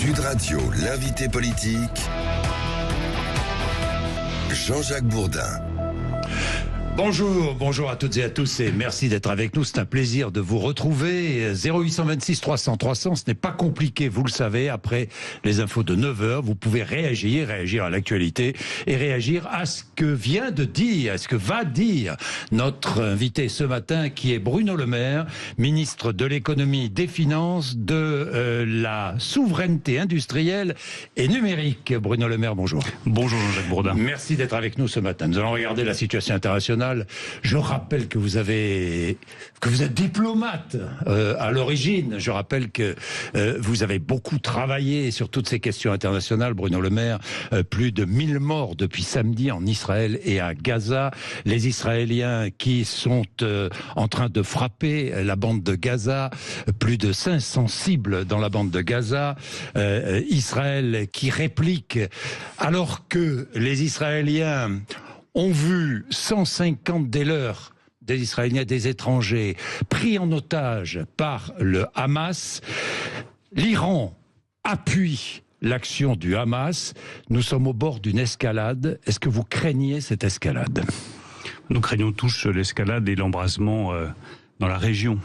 Sud Radio, l'invité politique, Jean-Jacques Bourdin. Bonjour à toutes et à tous et merci d'être avec nous. C'est un plaisir de vous retrouver. 0826 300 300, ce n'est pas compliqué, vous le savez. Après les infos de 9h, vous pouvez réagir à l'actualité et réagir à ce que vient de dire, à ce que va dire notre invité ce matin qui est Bruno Le Maire, ministre de l'économie, des finances, de la souveraineté industrielle et numérique. Bruno Le Maire, bonjour. Bonjour Jean-Jacques Bourdin. Merci d'être avec nous ce matin. Nous allons regarder la situation internationale. Je rappelle que vous êtes diplomate à l'origine. Je rappelle que vous avez beaucoup travaillé sur toutes ces questions internationales, Bruno Le Maire. Plus de 1000 morts depuis samedi en Israël et à Gaza. Les Israéliens qui sont en train de frapper la bande de Gaza. Plus de 500 cibles dans la bande de Gaza. Israël qui réplique alors que les Israéliens ont vu 150 des leurs, des Israéliens, des étrangers, pris en otage par le Hamas. L'Iran appuie l'action du Hamas. Nous sommes au bord d'une escalade. Est-ce que vous craignez cette escalade ? Nous craignons tous l'escalade et l'embrasement dans la région.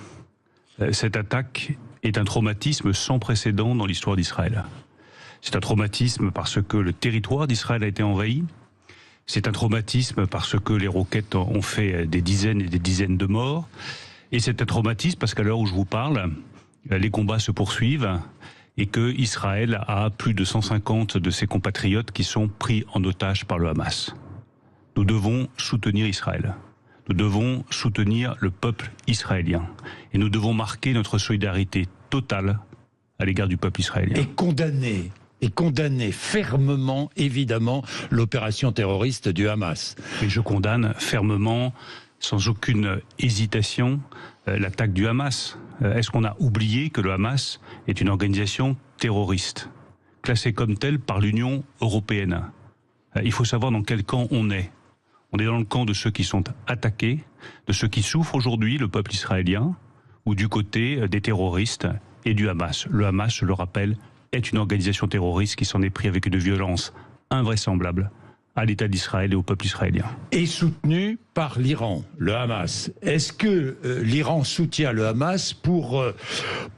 Cette attaque est un traumatisme sans précédent dans l'histoire d'Israël. C'est un traumatisme parce que le territoire d'Israël a été envahi. C'est un traumatisme parce que les roquettes ont fait des dizaines et des dizaines de morts. Et c'est un traumatisme parce qu'à l'heure où je vous parle, les combats se poursuivent et que Israël a plus de 150 de ses compatriotes qui sont pris en otage par le Hamas. Nous devons soutenir Israël. Nous devons soutenir le peuple israélien. Et nous devons marquer notre solidarité totale à l'égard du peuple israélien. Et condamner fermement, évidemment, l'opération terroriste du Hamas. Et je condamne fermement, sans aucune hésitation, l'attaque du Hamas. Est-ce qu'on a oublié que le Hamas est une organisation terroriste, classée comme telle par l'Union européenne ? Il faut savoir dans quel camp on est. On est dans le camp de ceux qui sont attaqués, de ceux qui souffrent aujourd'hui, le peuple israélien, ou du côté des terroristes et du Hamas. Le Hamas, je le rappelle, est une organisation terroriste qui s'en est pris avec une violence invraisemblable à l'État d'Israël et au peuple israélien. Et soutenu par l'Iran, le Hamas. Est-ce que l'Iran soutient le Hamas pour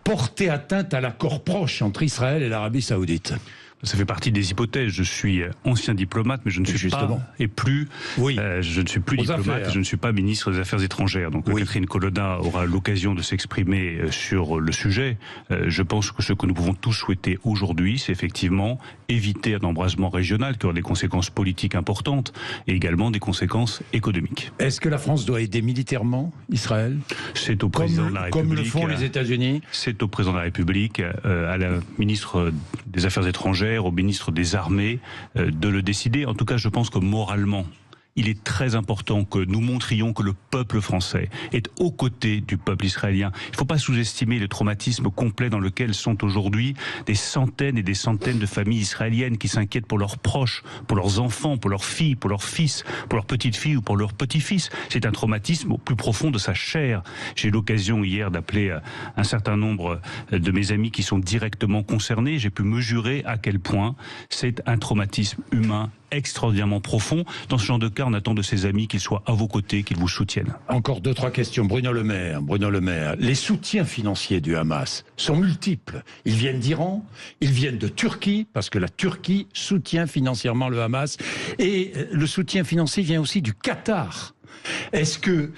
porter atteinte à l'accord proche entre Israël et l'Arabie Saoudite ? Ça fait partie des hypothèses. Je suis ancien diplomate, mais je ne suis pas et plus. Oui. Je ne suis plus diplomate et je ne suis pas ministre des Affaires étrangères. Donc Catherine Colonna aura l'occasion de s'exprimer sur le sujet. Je pense que ce que nous pouvons tous souhaiter aujourd'hui, c'est effectivement éviter un embrasement régional qui aura des conséquences politiques importantes et également des conséquences économiques. Est-ce que la France doit aider militairement Israël ? C'est au président de la République. Comme le font les États-Unis ? C'est au président de la République, à la ministre des Affaires étrangères, au ministre des Armées de le décider. En tout cas, je pense que moralement, il est très important que nous montrions que le peuple français est aux côtés du peuple israélien. Il ne faut pas sous-estimer le traumatisme complet dans lequel sont aujourd'hui des centaines et des centaines de familles israéliennes qui s'inquiètent pour leurs proches, pour leurs enfants, pour leurs filles, pour leurs fils, pour leurs petites filles ou pour leurs petits-fils. C'est un traumatisme au plus profond de sa chair. J'ai eu l'occasion hier d'appeler un certain nombre de mes amis qui sont directement concernés. J'ai pu mesurer à quel point c'est un traumatisme humain extraordinairement profond. Dans ce genre de cas, on attend de ses amis qu'ils soient à vos côtés, qu'ils vous soutiennent. Encore 2-3 questions. Bruno Le Maire, les soutiens financiers du Hamas sont multiples. Ils viennent d'Iran, ils viennent de Turquie, parce que la Turquie soutient financièrement le Hamas, et le soutien financier vient aussi du Qatar. Est-ce que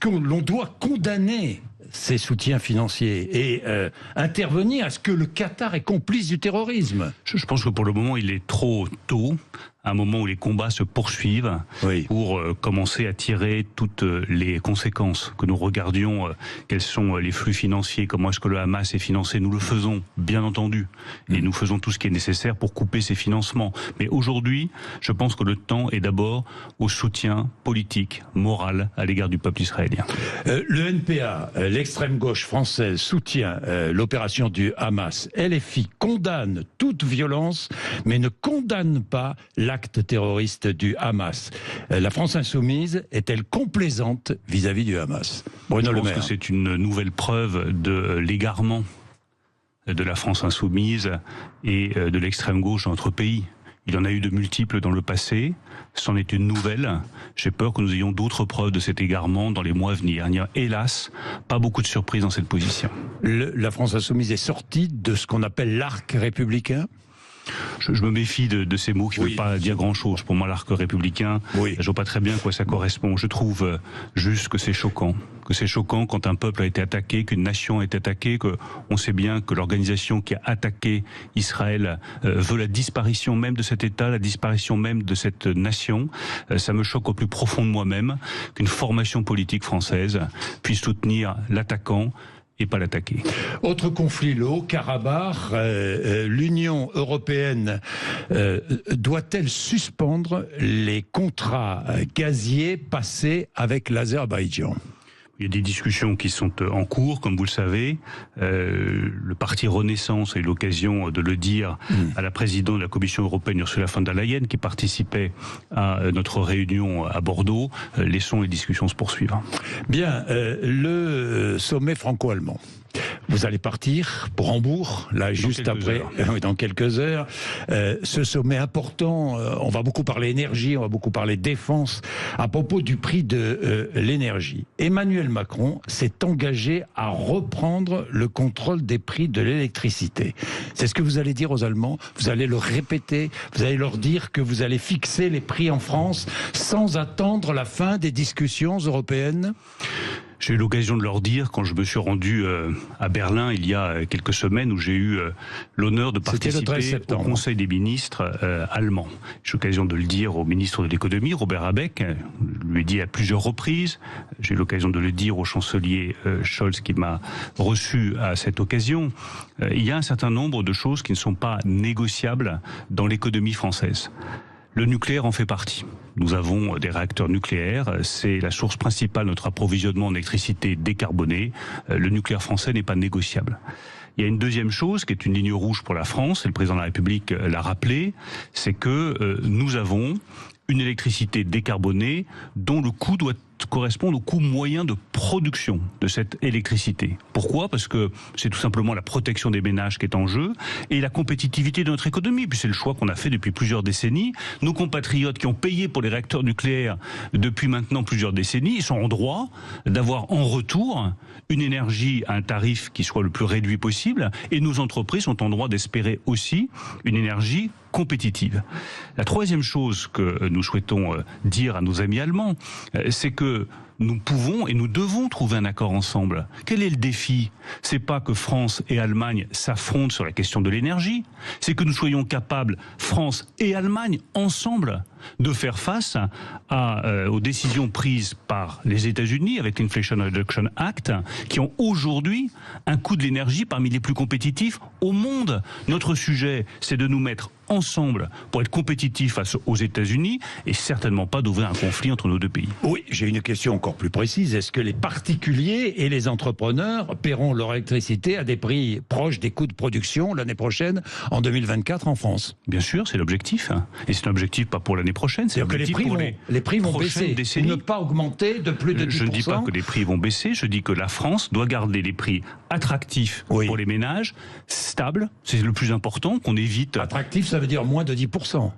l'on doit condamner ces soutiens financiers et intervenir à ce que le Qatar est complice du terrorisme ? Je pense que pour le moment, il est trop tôt, à un moment où les combats se poursuivent, pour commencer à tirer toutes les conséquences, que nous regardions quels sont les flux financiers, comment est-ce que le Hamas est financé. Nous le faisons, bien entendu, et nous faisons tout ce qui est nécessaire pour couper ces financements. Mais aujourd'hui, je pense que le temps est d'abord au soutien politique, moral, à l'égard du peuple israélien. Le NPA, l'extrême gauche française, soutient l'opération du Hamas. LFI condamne toute violence, mais ne condamne pas l'acte terroriste du Hamas. La France insoumise est-elle complaisante vis-à-vis du Hamas ? Bruno Le Maire. Je pense que c'est une nouvelle preuve de l'égarement de la France insoumise et de l'extrême gauche dans notre pays. Il y en a eu de multiples dans le passé, c'en est une nouvelle. J'ai peur que nous ayons d'autres preuves de cet égarement dans les mois à venir. Il n'y a, hélas, pas beaucoup de surprises dans cette position. La France insoumise est sortie de ce qu'on appelle l'arc républicain ? Je me méfie de ces mots qui ne veulent pas dire grand-chose. Pour moi, l'arc républicain, je ne vois pas très bien à quoi ça correspond. Je trouve juste que c'est choquant. Que c'est choquant quand un peuple a été attaqué, qu'une nation a été attaquée, qu'on sait bien que l'organisation qui a attaqué Israël veut la disparition même de cet État, la disparition même de cette nation. Ça me choque au plus profond de moi-même qu'une formation politique française puisse soutenir l'attaquant et pas l'attaquer. Autre conflit, le Haut-Karabakh, l'Union européenne doit-elle suspendre les contrats gaziers passés avec l'Azerbaïdjan ? Il y a des discussions qui sont en cours, comme vous le savez. Le parti Renaissance a eu l'occasion de le dire à la présidente de la Commission européenne, Ursula von der Leyen, qui participait à notre réunion à Bordeaux. Laissons les discussions se poursuivre. Bien, le sommet franco-allemand. Vous allez partir pour Hambourg, là juste après, dans quelques heures. Ce sommet important, on va beaucoup parler énergie, on va beaucoup parler défense, à propos du prix de l'énergie. Emmanuel Macron s'est engagé à reprendre le contrôle des prix de l'électricité. C'est ce que vous allez dire aux Allemands, vous allez le répéter, vous allez leur dire que vous allez fixer les prix en France sans attendre la fin des discussions européennes ? J'ai eu l'occasion de leur dire quand je me suis rendu à Berlin il y a quelques semaines où j'ai eu l'honneur de participer au Conseil des ministres allemands. J'ai eu l'occasion de le dire au ministre de l'économie, Robert Habeck, je lui ai dit à plusieurs reprises. J'ai eu l'occasion de le dire au chancelier Scholz qui m'a reçu à cette occasion. Il y a un certain nombre de choses qui ne sont pas négociables dans l'économie française. Le nucléaire en fait partie. Nous avons des réacteurs nucléaires, c'est la source principale de notre approvisionnement en électricité décarbonée. Le nucléaire français n'est pas négociable. Il y a une deuxième chose qui est une ligne rouge pour la France, et le président de la République l'a rappelé, c'est que nous avons une électricité décarbonée dont le coût doit correspondre au coût moyen de production de cette électricité. Pourquoi ? Parce que c'est tout simplement la protection des ménages qui est en jeu et la compétitivité de notre économie. Puis c'est le choix qu'on a fait depuis plusieurs décennies. Nos compatriotes qui ont payé pour les réacteurs nucléaires depuis maintenant plusieurs décennies, ils sont en droit d'avoir en retour une énergie à un tarif qui soit le plus réduit possible, et nos entreprises sont en droit d'espérer aussi une énergie compétitive. La troisième chose que nous souhaitons dire à nos amis allemands, c'est que nous pouvons et nous devons trouver un accord ensemble. Quel est le défi ? C'est pas que France et Allemagne s'affrontent sur la question de l'énergie, c'est que nous soyons capables, France et Allemagne, ensemble, de faire face aux décisions prises par les États-Unis avec l'Inflation Reduction Act, qui ont aujourd'hui un coût de l'énergie parmi les plus compétitifs au monde. Notre sujet, c'est de nous mettre ensemble pour être compétitifs face aux États-Unis et certainement pas d'ouvrir un conflit entre nos deux pays. Oui, j'ai une question encore plus précise. Est-ce que les particuliers et les entrepreneurs paieront leur électricité à des prix proches des coûts de production l'année prochaine, en 2024, en France ? Bien sûr, c'est l'objectif. Et c'est un objectif pas pour l'année prochaine, c'est l'objectif pour les prix vont baisser, décennies. Ne pas augmenter de plus de 10%. Je ne dis pas que les prix vont baisser, je dis que la France doit garder les prix attractifs pour les ménages, stables, c'est le plus important, qu'on évite... Attractif, ça veut dire moins de 10%.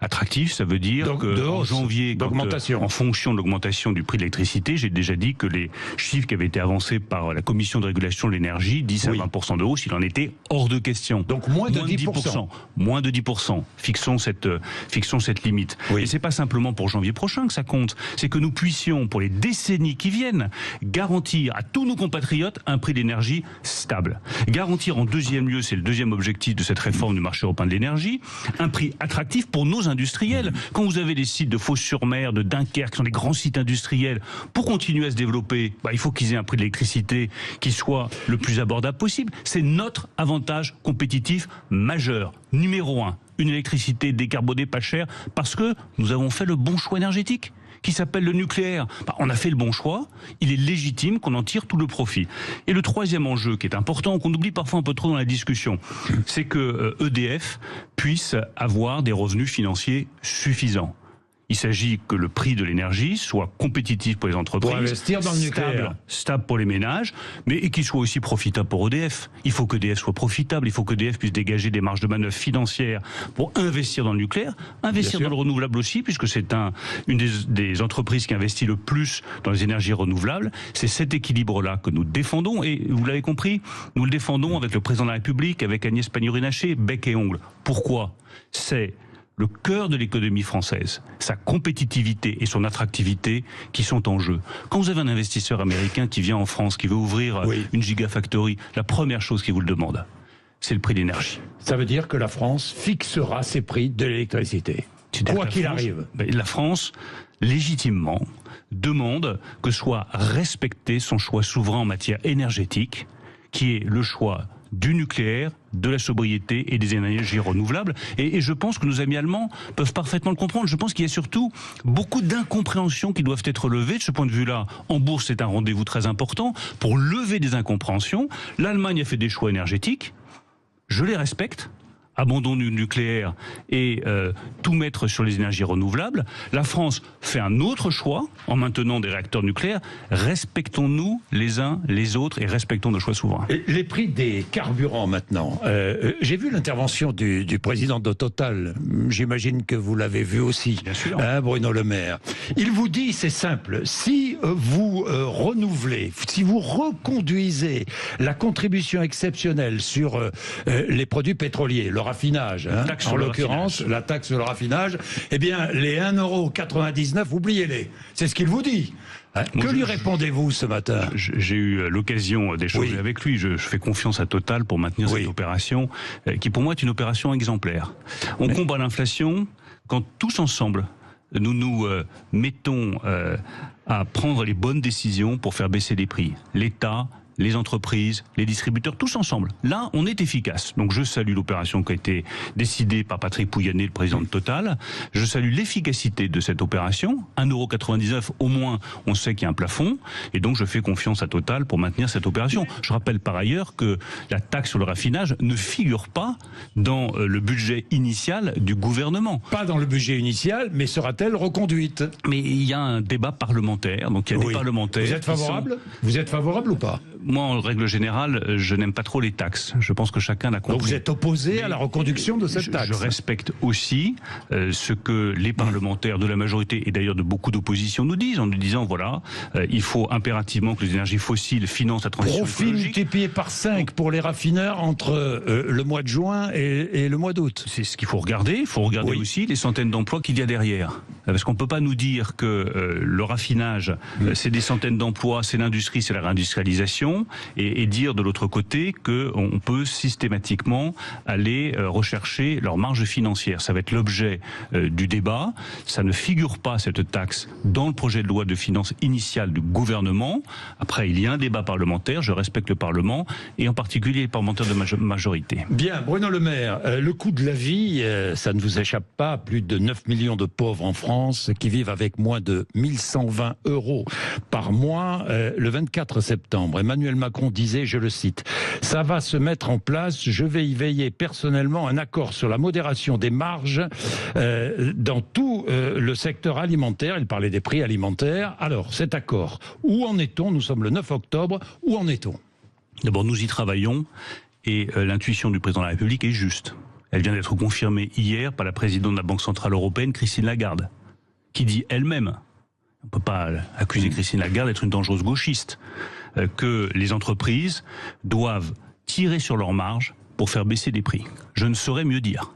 Attractif, ça veut dire qu'en janvier, en fonction de l'augmentation du prix de l'électricité, j'ai déjà dit que les chiffres qui avaient été avancés par la Commission de régulation de l'énergie, 10 à 20% de hausse, il en était hors de question. Donc moins de 10%. Moins de 10%. Fixons cette limite. Et c'est pas simplement pour janvier prochain que ça compte. C'est que nous puissions, pour les décennies qui viennent, garantir à tous nos compatriotes un prix d'énergie stable. Garantir en deuxième lieu, c'est le deuxième objectif de cette réforme du marché européen de l'énergie, un prix attractif pour nos industriels. Quand vous avez des sites de Fos-sur-Mer, de Dunkerque, qui sont des grands sites industriels, pour continuer à se développer, il faut qu'ils aient un prix de l'électricité qui soit le plus abordable possible. C'est notre avantage compétitif majeur, numéro 1. Une électricité décarbonée pas chère, parce que nous avons fait le bon choix énergétique, qui s'appelle le nucléaire. On a fait le bon choix, il est légitime qu'on en tire tout le profit. Et le troisième enjeu qui est important, qu'on oublie parfois un peu trop dans la discussion, c'est que EDF puisse avoir des revenus financiers suffisants. Il s'agit que le prix de l'énergie soit compétitif pour les entreprises, pour investir dans le nucléaire, stable pour les ménages, mais et qu'il soit aussi profitable pour EDF. Il faut qu'EDF soit profitable, il faut qu'EDF puisse dégager des marges de manœuvre financières pour investir dans le nucléaire, investir dans le renouvelable aussi, puisque c'est une des entreprises qui investit le plus dans les énergies renouvelables. C'est cet équilibre-là que nous défendons, et vous l'avez compris, nous le défendons avec le président de la République, avec Agnès Pannier-Runacher, bec et ongle. Pourquoi ? C'est le cœur de l'économie française, sa compétitivité et son attractivité qui sont en jeu. Quand vous avez un investisseur américain qui vient en France, qui veut ouvrir une gigafactory, la première chose qu'il vous le demande, c'est le prix de l'énergie. Ça veut dire que la France fixera ses prix de l'électricité, quoi qu'il arrive. La France, légitimement, demande que soit respecté son choix souverain en matière énergétique, qui est le choix du nucléaire, de la sobriété et des énergies renouvelables. Et je pense que nos amis allemands peuvent parfaitement le comprendre. Je pense qu'il y a surtout beaucoup d'incompréhensions qui doivent être levées. De ce point de vue-là, en bourse, c'est un rendez-vous très important. Pour lever des incompréhensions, l'Allemagne a fait des choix énergétiques. Je les respecte. Abandon du nucléaire et tout mettre sur les énergies renouvelables. La France fait un autre choix en maintenant des réacteurs nucléaires. Respectons-nous les uns les autres et respectons nos choix souverains. Les prix des carburants maintenant. J'ai vu l'intervention du président de Total. J'imagine que vous l'avez vu aussi. Bien sûr. Bruno Le Maire. Il vous dit, c'est simple, si vous renouvelez, si vous reconduisez la contribution exceptionnelle sur les produits pétroliers, le raffinage, en l'occurrence, la taxe sur le raffinage, eh bien, les 1,99 €, oubliez-les. C'est ce qu'il vous dit. Que lui répondez-vous ce matin ? J'ai eu l'occasion d'échanger avec lui. Je fais confiance à Total pour maintenir cette opération, qui pour moi est une opération exemplaire. On combat l'inflation quand tous ensemble, nous nous mettons à prendre les bonnes décisions pour faire baisser les prix. L'État, les entreprises, les distributeurs, tous ensemble. Là, on est efficace. Donc je salue l'opération qui a été décidée par Patrick Pouyanné, le président de Total. Je salue l'efficacité de cette opération. 1,99 €, au moins, on sait qu'il y a un plafond. Et donc je fais confiance à Total pour maintenir cette opération. Je rappelle par ailleurs que la taxe sur le raffinage ne figure pas dans le budget initial du gouvernement. Pas dans le budget initial, mais sera-t-elle reconduite ? Mais il y a un débat parlementaire. Donc il y a des parlementaires. Vous êtes favorable ? Vous êtes favorable ou pas ? Moi, en règle générale, je n'aime pas trop les taxes. Je pense que chacun l'a compris. Donc vous êtes opposé à la reconduction de cette taxe ? Je respecte aussi ce que les parlementaires de la majorité et d'ailleurs de beaucoup d'oppositions nous disent, en nous disant voilà, il faut impérativement que les énergies fossiles financent la transition écologique. Profit multiplié par 5 pour les raffineurs entre le mois de juin et le mois d'août. C'est ce qu'il faut regarder. Il faut regarder aussi les centaines d'emplois qu'il y a derrière. Parce qu'on ne peut pas nous dire que le raffinage, c'est des centaines d'emplois, c'est l'industrie, c'est la réindustrialisation. Et dire de l'autre côté qu'on peut systématiquement aller rechercher leurs marges financières. Ça va être l'objet du débat. Ça ne figure pas, cette taxe, dans le projet de loi de finances initial du gouvernement. Après, il y a un débat parlementaire. Je respecte le Parlement et en particulier les parlementaires de majorité. Bien, Bruno Le Maire, le coût de la vie, ça ne vous échappe pas. Plus de 9 millions de pauvres en France qui vivent avec moins de 1120 € par mois. Le 24 septembre, Emmanuel Macron disait, je le cite, « Ça va se mettre en place, je vais y veiller personnellement, un accord sur la modération des marges dans tout le secteur alimentaire. » Il parlait des prix alimentaires. Alors, cet accord, où en est-on ? Nous sommes le 9 octobre, où en est-on ? D'abord, nous y travaillons et l'intuition du président de la République est juste. Elle vient d'être confirmée hier par la présidente de la Banque Centrale Européenne, Christine Lagarde, qui dit elle-même, on ne peut pas accuser Christine Lagarde d'être une dangereuse gauchiste, que les entreprises doivent tirer sur leurs marges pour faire baisser les prix. Je ne saurais mieux dire.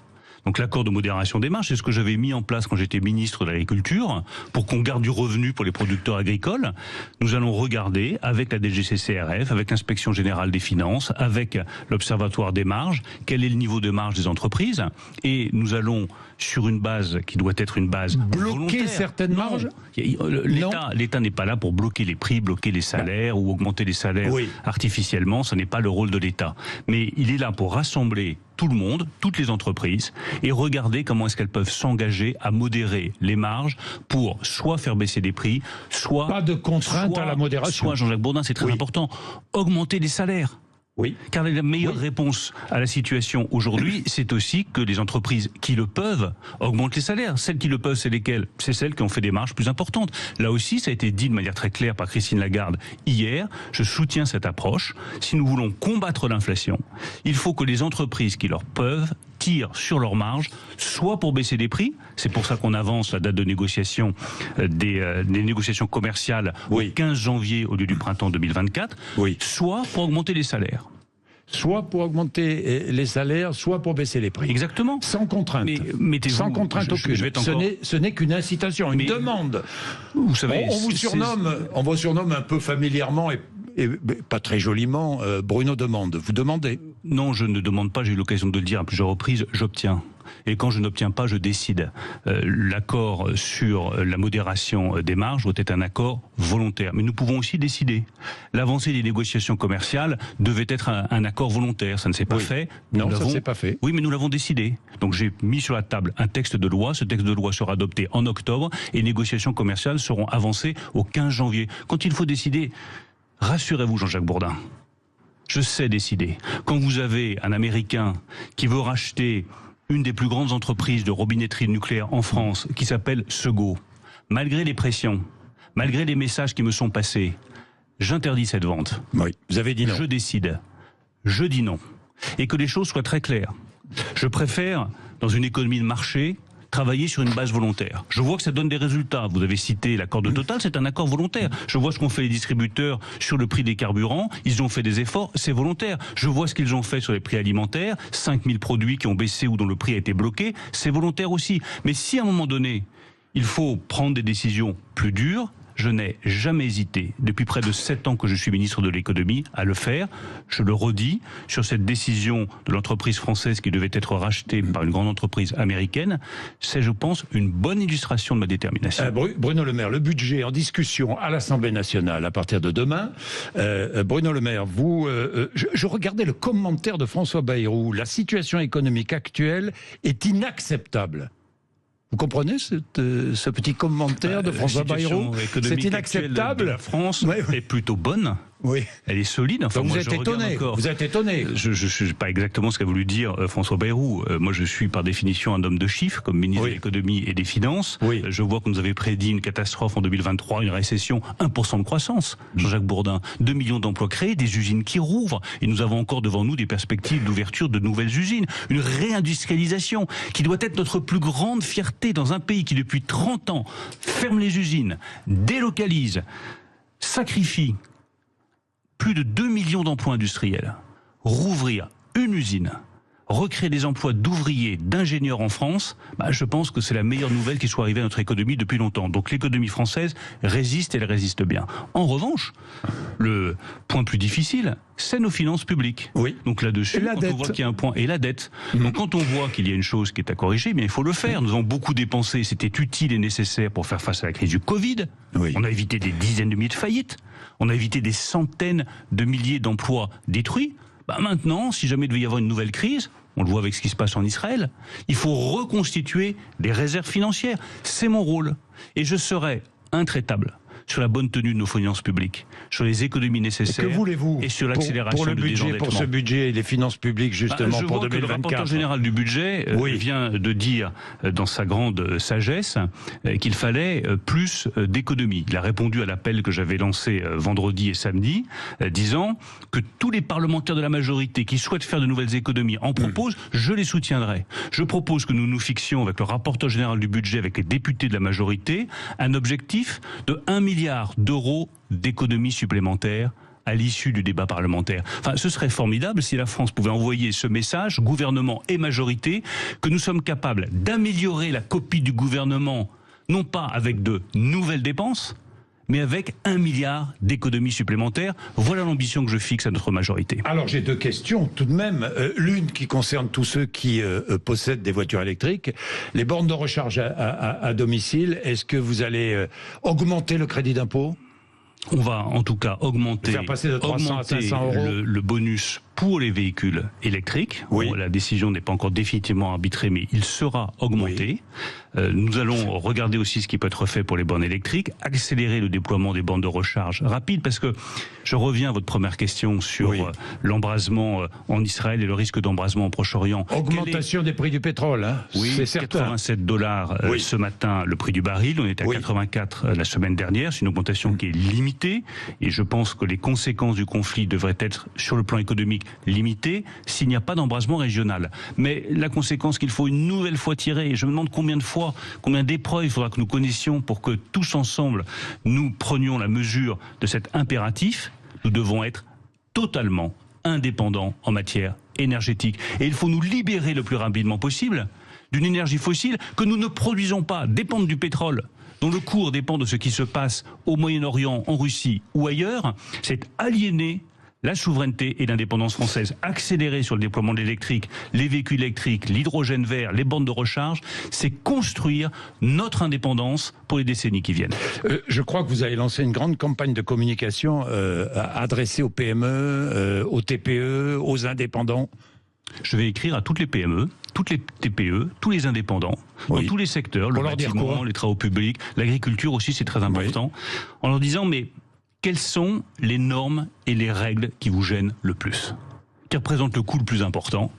Donc l'accord de modération des marges, c'est ce que j'avais mis en place quand j'étais ministre de l'Agriculture, pour qu'on garde du revenu pour les producteurs agricoles. Nous allons regarder avec la DGCCRF, avec l'Inspection Générale des Finances, avec l'Observatoire des marges, quel est le niveau de marge des entreprises, et nous allons, sur une base qui doit être une base bloquer certaines marges. L'État n'est pas là pour bloquer les prix, bloquer les salaires ou augmenter les salaires artificiellement, ce n'est pas le rôle de l'État. Mais il est là pour rassembler tout le monde, toutes les entreprises, et regarder comment est-ce qu'elles peuvent s'engager à modérer les marges pour soit faire baisser les prix, soit... Pas de contrainte à la modération. Soit, Jean-Jacques Bourdin, c'est très important, augmenter les salaires. Oui. Car la meilleure réponse à la situation aujourd'hui, c'est aussi que les entreprises qui le peuvent augmentent les salaires. Celles qui le peuvent, c'est lesquelles? C'est celles qui ont fait des marges plus importantes. Là aussi, ça a été dit de manière très claire par Christine Lagarde hier. Je soutiens cette approche. Si nous voulons combattre l'inflation, il faut que les entreprises qui le peuvent tirent sur leurs marges, soit pour baisser les prix, c'est pour ça qu'on avance la date de négociation des négociations commerciales au 15 janvier au lieu du printemps 2024, soit pour augmenter les salaires. Soit pour augmenter les salaires, soit pour baisser les prix. Exactement. Sans contrainte. Sans contrainte aucune. Ce n'est qu'une incitation, une demande. Vous savez, on vous surnomme un peu familièrement et pas très joliment Bruno Demande. Vous demandez? Non, je ne demande pas, j'ai eu l'occasion de le dire à plusieurs reprises, j'obtiens. Et quand je n'obtiens pas, je décide. L'accord sur la modération des marges doit être un accord volontaire. Mais nous pouvons aussi décider. L'avancée des négociations commerciales devait être un accord volontaire. Ça ne s'est pas fait. Non, ça ne s'est pas fait. Oui, mais nous l'avons décidé. Donc j'ai mis sur la table un texte de loi. Ce texte de loi sera adopté en octobre et les négociations commerciales seront avancées au 15 janvier. Quand il faut décider, rassurez-vous, Jean-Jacques Bourdin. Je sais décider. Quand vous avez un Américain qui veut racheter une des plus grandes entreprises de robinetterie nucléaire en France, qui s'appelle Sego, malgré les pressions, malgré les messages qui me sont passés, j'interdis cette vente. Oui, vous avez dit non. Je décide. Je dis non. Et que les choses soient très claires. Je préfère, dans une économie de marché, travailler sur une base volontaire. Je vois que ça donne des résultats. Vous avez cité l'accord de Total, c'est un accord volontaire. Je vois ce qu'ont fait les distributeurs sur le prix des carburants. Ils ont fait des efforts, c'est volontaire. Je vois ce qu'ils ont fait sur les prix alimentaires. 5000 produits qui ont baissé ou dont le prix a été bloqué, c'est volontaire aussi. Mais si à un moment donné, il faut prendre des décisions plus dures, je n'ai jamais hésité, depuis près de 7 ans que je suis ministre de l'économie, à le faire. Je le redis, sur cette décision de l'entreprise française qui devait être rachetée par une grande entreprise américaine, c'est, je pense, une bonne illustration de ma détermination. Bruno Le Maire, le budget en discussion à l'Assemblée nationale à partir de demain. Bruno Le Maire, je regardais le commentaire de François Bayrou. La situation économique actuelle est inacceptable. Vous comprenez ce petit commentaire de François Bayrou? C'est inacceptable. La France est plutôt bonne. Oui. Elle est solide. Enfin, donc vous êtes étonné. Vous êtes étonné. Je ne sais pas exactement ce qu'a voulu dire François Bayrou. Moi, je suis par définition un homme de chiffres, comme ministre de l'économie et des finances. Je vois que vous avez prédit une catastrophe en 2023, une récession, 1% de croissance. Jean-Jacques Bourdin, 2 millions d'emplois créés, des usines qui rouvrent. Et nous avons encore devant nous des perspectives d'ouverture de nouvelles usines. Une réindustrialisation qui doit être notre plus grande fierté dans un pays qui, depuis 30 ans, ferme les usines, délocalise, sacrifie plus de 2 millions d'emplois industriels. Rouvrir une usine, recréer des emplois d'ouvriers, d'ingénieurs en France, je pense que c'est la meilleure nouvelle qui soit arrivée à notre économie depuis longtemps. Donc l'économie française résiste et elle résiste bien. En revanche, le point plus difficile, c'est nos finances publiques. Oui. Donc là-dessus, quand on voit qu'il y a un point, et la dette. Donc quand on voit qu'il y a une chose qui est à corriger, il faut le faire. Nous avons beaucoup dépensé, c'était utile et nécessaire pour faire face à la crise du Covid. On a évité des dizaines de milliers de faillites. On a évité des centaines de milliers d'emplois détruits. Maintenant, si jamais il devait y avoir une nouvelle crise, on le voit avec ce qui se passe en Israël, il faut reconstituer des réserves financières. C'est mon rôle. Et je serai intraitable sur la bonne tenue de nos finances publiques, sur les économies nécessaires que voulez-vous et sur l'accélération du désendettement. Pour ce budget et les finances publiques, justement, pour 2024. Je vois que le rapporteur général du budget vient de dire, dans sa grande sagesse, qu'il fallait plus d'économies. Il a répondu à l'appel que j'avais lancé vendredi et samedi, disant que tous les parlementaires de la majorité qui souhaitent faire de nouvelles économies en proposent, je les soutiendrai. Je propose que nous nous fixions avec le rapporteur général du budget, avec les députés de la majorité, un objectif de 1 milliard d'euros d'économies supplémentaires à l'issue du débat parlementaire. Ce serait formidable si la France pouvait envoyer ce message, gouvernement et majorité, que nous sommes capables d'améliorer la copie du gouvernement, non pas avec de nouvelles dépenses, mais avec 1 milliard d'économies supplémentaires. Voilà l'ambition que je fixe à notre majorité. Alors j'ai 2 questions tout de même. L'une qui concerne tous ceux qui possèdent des voitures électriques. Les bornes de recharge à domicile, est-ce que vous allez augmenter le crédit d'impôt ? On va en tout cas augmenter, faire passer de 300 à 500 euros. le bonus pour les véhicules électriques. Oui. Bon, la décision n'est pas encore définitivement arbitrée, mais il sera augmenté. Nous allons regarder aussi ce qui peut être fait pour les bornes électriques, accélérer le déploiement des bornes de recharge rapide, parce que je reviens à votre première question sur l'embrasement en Israël et le risque d'embrasement au Proche-Orient. Augmentation des prix du pétrole, hein. Oui, C'est certain. $87 ce matin, le prix du baril. On était à 84 la semaine dernière. C'est une augmentation qui est limitée. Et je pense que les conséquences du conflit devraient être, sur le plan économique, limitées s'il n'y a pas d'embrasement régional. Mais la conséquence qu'il faut une nouvelle fois tirer, et je me demande combien d'épreuves il faudra que nous connaissions pour que tous ensemble, nous prenions la mesure de cet impératif. Nous devons être totalement indépendants en matière énergétique. Et il faut nous libérer le plus rapidement possible d'une énergie fossile que nous ne produisons pas, dépendre du pétrole, dont le cours dépend de ce qui se passe au Moyen-Orient, en Russie ou ailleurs. C'est aliéner la souveraineté et l'indépendance française. Accélérer sur le déploiement de l'électrique, les véhicules électriques, l'hydrogène vert, les bornes de recharge, c'est construire notre indépendance pour les décennies qui viennent. Je crois que vous avez lancé une grande campagne de communication adressée aux PME, aux TPE, aux indépendants. Je vais écrire à toutes les PME, toutes les TPE, tous les indépendants, dans tous les secteurs, le bâtiment, les travaux publics, l'agriculture aussi, c'est très important, en leur disant, mais quelles sont les normes et les règles qui vous gênent le plus, qui représentent le coût le plus important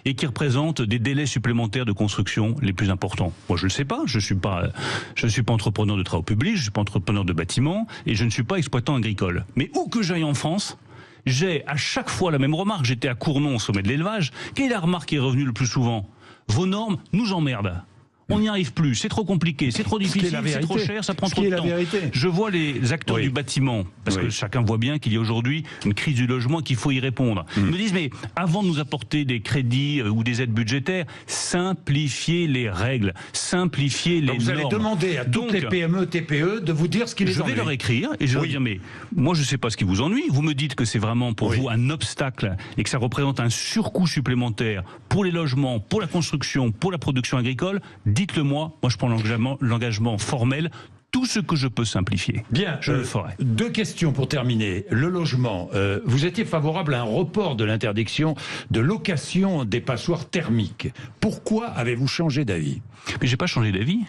et qui représentent des délais supplémentaires de construction les plus importants. Moi, je ne le sais pas, je suis pas entrepreneur de travaux publics, je suis pas entrepreneur de bâtiments et je ne suis pas exploitant agricole. Mais où que j'aille en France, j'ai à chaque fois la même remarque. J'étais à Cournon au sommet de l'élevage. Quelle est la remarque qui est revenue le plus souvent? Vos normes nous emmerdent. On n'y arrive plus, c'est trop compliqué, c'est trop difficile, c'est trop cher, ça prend trop de temps. Je vois les acteurs du bâtiment, parce que chacun voit bien qu'il y a aujourd'hui une crise du logement et qu'il faut y répondre. Ils me disent, mais avant de nous apporter des crédits ou des aides budgétaires, simplifiez les règles, simplifiez les normes. Vous allez demander à toutes les PME, TPE de vous dire ce qui les ennuie. Je vais leur écrire et je vais leur dire, mais moi je ne sais pas ce qui vous ennuie, vous me dites que c'est vraiment pour vous un obstacle et que ça représente un surcoût supplémentaire pour les logements, pour la construction, pour la production agricole. Dites-le moi je prends l'engagement formel, tout ce que je peux simplifier. Bien, je le ferai. Deux questions pour terminer. Le logement, vous étiez favorable à un report de l'interdiction de location des passoires thermiques. Pourquoi avez-vous changé d'avis? Mais j'ai pas changé d'avis.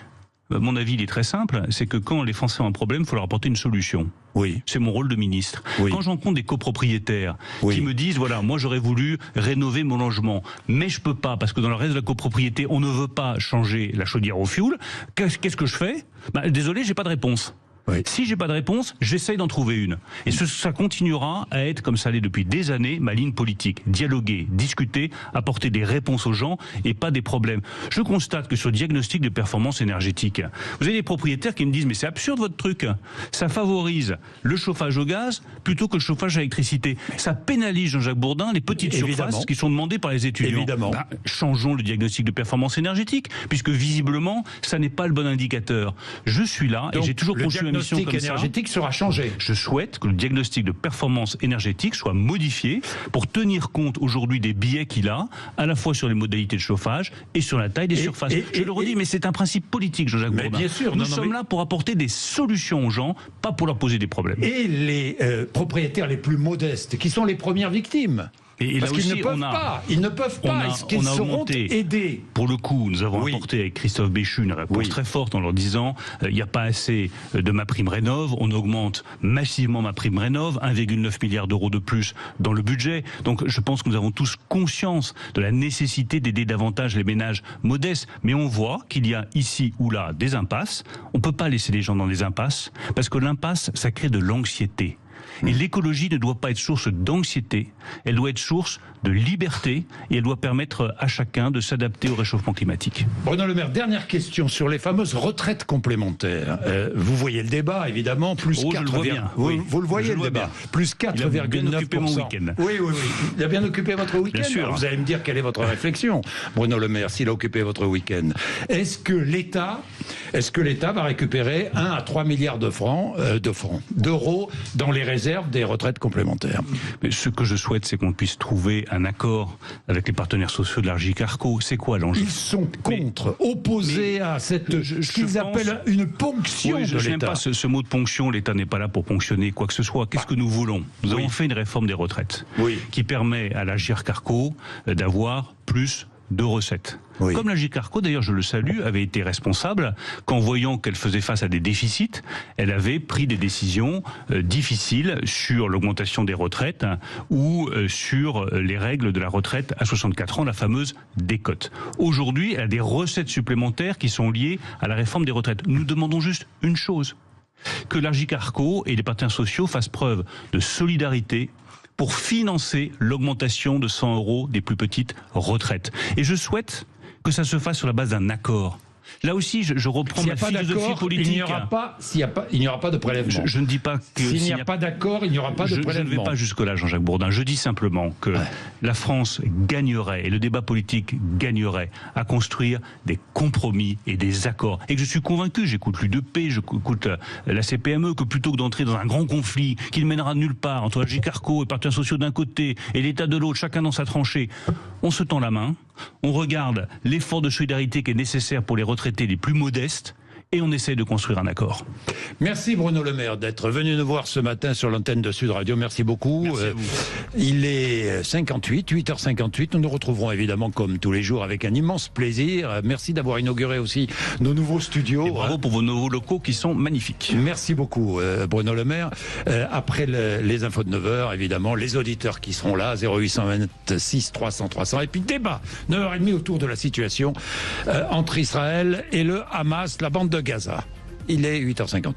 Mon avis, il est très simple, c'est que quand les Français ont un problème, il faut leur apporter une solution. Oui. C'est mon rôle de ministre. Oui. Quand je rencontre des copropriétaires qui me disent, voilà, moi j'aurais voulu rénover mon logement, mais je peux pas, parce que dans le reste de la copropriété, on ne veut pas changer la chaudière au fioul, qu'est-ce que je fais? Désolé, j'ai pas de réponse. Oui. Si j'ai pas de réponse, j'essaye d'en trouver une. Et ça continuera à être, comme ça l'est depuis des années, ma ligne politique. Dialoguer, discuter, apporter des réponses aux gens et pas des problèmes. Je constate que sur le diagnostic de performance énergétique, vous avez des propriétaires qui me disent, mais c'est absurde votre truc. Ça favorise le chauffage au gaz plutôt que le chauffage à l'électricité. Ça pénalise, Jean-Jacques Bourdin, les petites surfaces qui sont demandées par les étudiants. Évidemment. Changeons le diagnostic de performance énergétique, puisque visiblement, ça n'est pas le bon indicateur. Je suis là et j'ai toujours conçu Le diagnostic énergétique sera changé. Je souhaite que le diagnostic de performance énergétique soit modifié pour tenir compte aujourd'hui des biais qu'il a, à la fois sur les modalités de chauffage et sur la taille des surfaces. Je le redis, mais c'est un principe politique, Jean-Jacques Bourdin. Bien sûr, nous sommes là pour apporter des solutions aux gens, pas pour leur poser des problèmes. Et les propriétaires les plus modestes, qui sont les premières victimes. Parce qu'ils ne peuvent pas. Ils ne peuvent pas. Est-ce qu'ils seront aidés? Pour le coup, nous avons apporté avec Christophe Béchu une réponse très forte en leur disant il n'y a pas assez de ma prime rénov'. On augmente massivement ma prime rénov', 1,9 milliard d'euros de plus dans le budget. Donc je pense que nous avons tous conscience de la nécessité d'aider davantage les ménages modestes. Mais on voit qu'il y a ici ou là des impasses. On ne peut pas laisser les gens dans des impasses parce que l'impasse, ça crée de l'anxiété. Et l'écologie ne doit pas être source d'anxiété, elle doit être source de liberté et elle doit permettre à chacun de s'adapter au réchauffement climatique. Bruno Le Maire, dernière question sur les fameuses retraites complémentaires. Vous voyez le débat, évidemment, plus 4. Vous le voyez le débat, plus 4,9%. Oui. Il a bien occupé votre week-end. Bien sûr. Vous allez me dire quelle est votre réflexion, Bruno Le Maire, s'il a occupé votre week-end. Est-ce que l'État va récupérer 1 à 3 milliards d'euros dans les régions réserve des retraites complémentaires. Mais ce que je souhaite, c'est qu'on puisse trouver un accord avec les partenaires sociaux de l'Agirc-Arrco. C'est quoi l'enjeu? Ils sont contre, opposés à cette, ce qu'ils appellent une ponction de je n'aime l'État. pas ce mot de ponction. L'État n'est pas là pour ponctionner quoi que ce soit. Qu'est-ce que nous voulons? Nous avons fait une réforme des retraites qui permet à l'Agirc-Arrco d'avoir plus de recettes. Comme l'Agirc-Arrco, d'ailleurs, je le salue, avait été responsable qu'en voyant qu'elle faisait face à des déficits, elle avait pris des décisions difficiles sur l'augmentation des retraites ou sur les règles de la retraite à 64 ans, la fameuse décote. Aujourd'hui, elle a des recettes supplémentaires qui sont liées à la réforme des retraites. Nous demandons juste une chose, que l'Agirc-Arrco et les partenaires sociaux fassent preuve de solidarité pour financer l'augmentation de 100 € des plus petites retraites. Et je souhaite que ça se fasse sur la base d'un accord. Là aussi, je reprends ma philosophie politique. Il n'y aura pas de prélèvement. Je ne dis pas que... S'il n'y a pas d'accord, il n'y aura pas de prélèvement. Je ne vais pas jusque-là, Jean-Jacques Bourdin. Je dis simplement que la France gagnerait, et le débat politique gagnerait, à construire des compromis et des accords. Et que je suis convaincu, j'écoute l'UDP, j'écoute la CPME, que plutôt que d'entrer dans un grand conflit qui ne mènera nulle part entre l'Agirc-Arrco et les partenaires sociaux d'un côté et l'État de l'autre, chacun dans sa tranchée, on se tend la main, on regarde l'effort de solidarité qui est nécessaire pour les retraités les plus modestes et on essaie de construire un accord. Merci Bruno Le Maire d'être venu nous voir ce matin sur l'antenne de Sud Radio. Merci beaucoup. Merci à vous. Il est 8h58. Nous nous retrouverons évidemment comme tous les jours avec un immense plaisir. Merci d'avoir inauguré aussi nos nouveaux studios. Et bravo pour vos nouveaux locaux qui sont magnifiques. Merci beaucoup Bruno Le Maire. Après les infos de 9h, évidemment, les auditeurs qui seront là, 0826 300 300. Et puis débat, 9h30 autour de la situation entre Israël et le Hamas, la bande de Gaza. Il est 8h59.